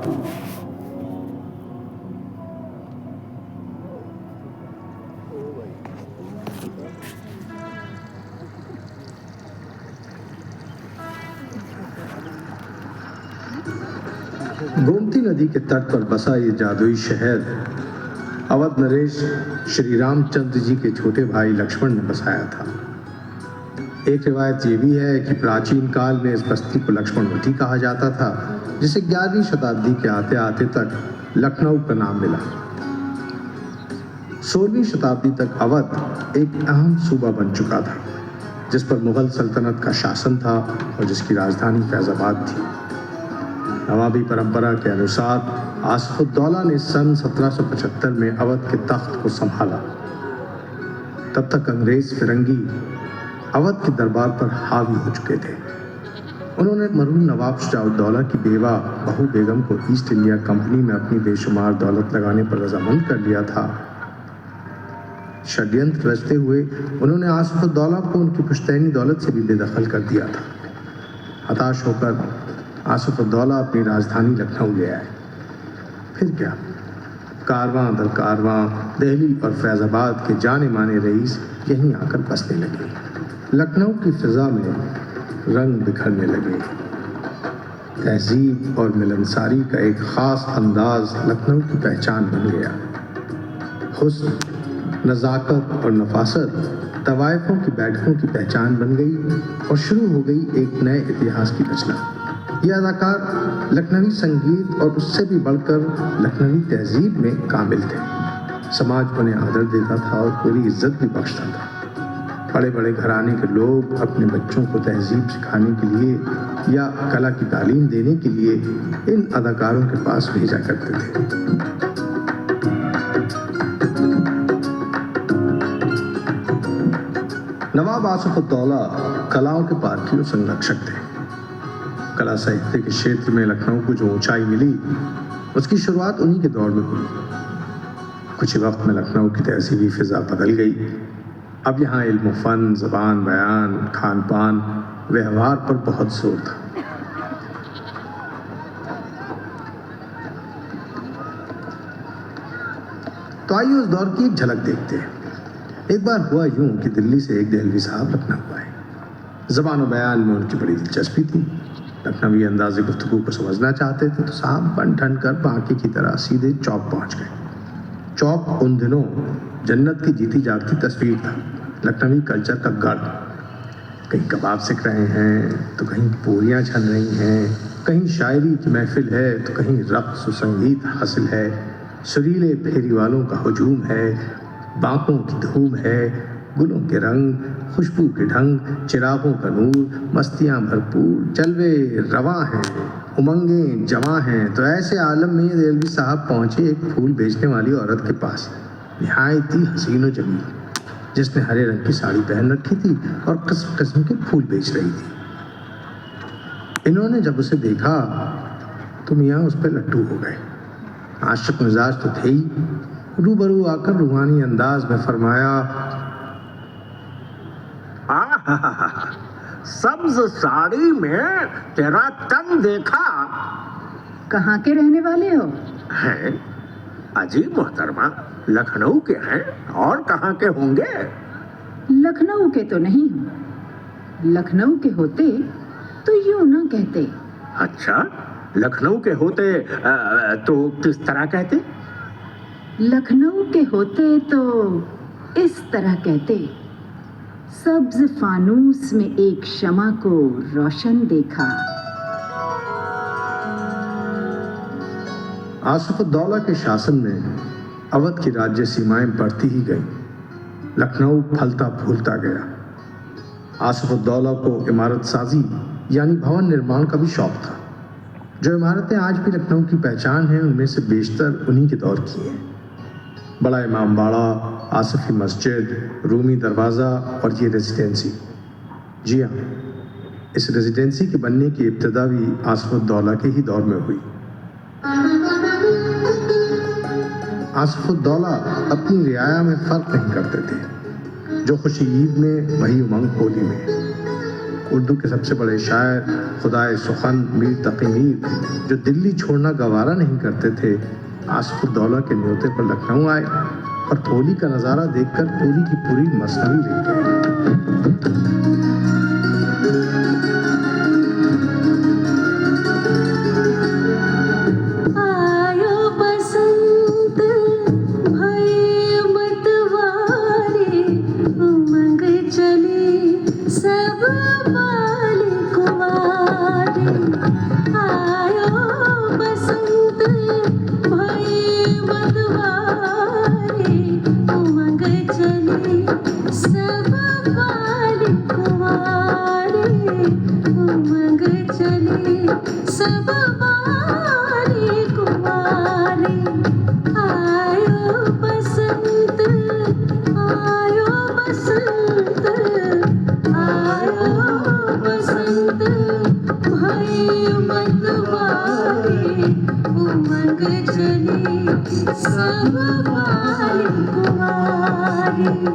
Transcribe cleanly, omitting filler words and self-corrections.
गोमती नदी के तट पर बसा ये जादुई शहर अवध नरेश श्री रामचंद्र जी के छोटे भाई लक्ष्मण ने बसाया था। एक रिवायत ये भी है कि प्राचीन काल में इस बस्ती को लक्ष्मणवती कहा जाता था, जिसे 11वीं शताब्दी के आते आते तक लखनऊ का नाम मिला। 16वीं शताब्दी तक अवध एक अहम सूबा बन चुका था, जिस पर मुगल सल्तनत का शासन था और जिसकी राजधानी फैजाबाद थी। नवाबी परंपरा के अनुसार आसिफउद्दौला ने सन 1775 में अवध के तख्त को संभाला। तब तक अंग्रेज फिरंगी अवध के दरबार पर हावी हो चुके थे। उन्होंने मरहूम नवाब शुजाउद्दौला की बेवा बहू बेगम को ईस्ट इंडिया कंपनी में अपनी बेशुमार दौलत लगाने पर रजामंद कर लिया था। षड्यंत्र रचते हुए उन्होंने आसिफउद्दौला को उनकी पुश्तैनी दौलत से भी बेदखल कर दिया था। हताश होकर आसिफउद्दौला अपनी राजधानी लखनऊ ले आए। फिर क्या, कारवां दर कारवां दिल्ली और फैजाबाद के जाने माने रईस यहीं आकर बसने लगे। लखनऊ की फिजा में रंग बिखरने लगे। तहजीब और मिलनसारी का एक खास अंदाज लखनऊ की पहचान बन गया। हुस्न, नज़ाकत और नफासत तवाइफों की बैठकों की पहचान बन गई और शुरू हो गई एक नए इतिहास की रचना। ये अदाकार लखनवी संगीत और उससे भी बढ़कर लखनवी तहजीब में कामिल थे। समाज उन्हें आदर देता था और पूरी इज्जत भी बख्शता था। बड़े बड़े घराने के लोग अपने बच्चों को तहजीब सिखाने के लिए या कला की तालीम देने के लिए इन अदाकारों के पास भेजा करते थे। नवाब आसिफउद्दौला कलाओं के पारखी और संरक्षक थे। कला साहित्य के क्षेत्र में लखनऊ को जो ऊंचाई मिली, उसकी शुरुआत उन्हीं के दौर में हुई। कुछ ही वक्त में लखनऊ की तहजीबी फिजा बदल गई। अब यहाँ इल्म फन, ज़बान, बयान, खान पान, व्यवहार पर बहुत जोर था। तो आइए उस दौर की एक झलक देखते हैं। एक बार हुआ यूं कि दिल्ली से एक देहलवी साहब लखनऊ आए। ज़बान और बयान में उनकी बड़ी दिलचस्पी थी। लखनवी अंदाज़े गुफ्तगू को समझना चाहते थे तो साहब बन ठन कर बाकी की तरह सीधे चौक पहुंच गए। चौक उन दिनों जन्नत की जीती जागती तस्वीर था, लखनवी कल्चर का गढ़। कहीं कबाब सिक रहे हैं तो कहीं पूरियाँ छन रही हैं, कहीं शायरी की महफिल है तो कहीं रक़्स और संगीत हासिल है, सुरीले फेरी वालों का हुजूम है, बाँकों की धूम है, गुलों के रंग, खुशबू के ढंग, चिरागों का नूर, मस्तियाँ भरपूर, जलवे रवां हैं, उमंगें जवां हैं। तो ऐसे आलम में देहलवी साहब पहुँचे एक फूल बेचने वाली औरत के पास, निहायत ही हसीन और जमील, जिसने हरे रंग की साड़ी पहन रखी थी और किस्म किस्म के फूल बेच रही थी। इन्होंने जब उसे देखा तो मियाँ उस पर लट्टू हो गए। आशिक मिजाज तो थे ही। रूबरू आकर रूहानी अंदाज में फरमाया, सब्ज साड़ी में तेरा तन देखा। कहाँ के रहने वाले हो? हैं? अजीब मोहतरमा, लखनऊ के हैं और कहाँ के होंगे? लखनऊ के तो नहीं हो। लखनऊ के होते तो यूं ना कहते। अच्छा, लखनऊ के होते तो किस तरह कहते? लखनऊ के होते तो इस तरह कहते, सब्ज फानूस में एक शमा को रोशन देखा। आसिफउद्दौला के शासन में अवध की राज्य सीमाएं बढ़ती ही गईं। लखनऊ फलता फूलता गया। आसिफउद्दौला को इमारत साजी यानी भवन निर्माण का भी शौक था। जो इमारतें आज भी लखनऊ की पहचान हैं, उनमें से बेशतर उन्हीं के दौर की हैं। बड़ा इमाम बाड़ा, आसिफी मस्जिद, रूमी दरवाज़ा और ये रेजिडेंसी। जी हाँ, इस रेजिडेंसी के बनने की इब्तिदा भी आसिफउद्दौला के ही दौर में हुई। आसिफउद्दौला अपनी रियाया में फ़र्क नहीं करते थे। जो खुशी ईद में वही उमंग होली में। उर्दू के सबसे बड़े शायर खुदाए सुखन मीर तकी मीर, जो दिल्ली छोड़ना गवारा नहीं करते थे, आसफुद्दौला के न्योते पर लखनऊ आए और होली का नज़ारा देखकर पूरी की पूरी मसनवी लिख गए। उमंग चली सब वाली कुमारी।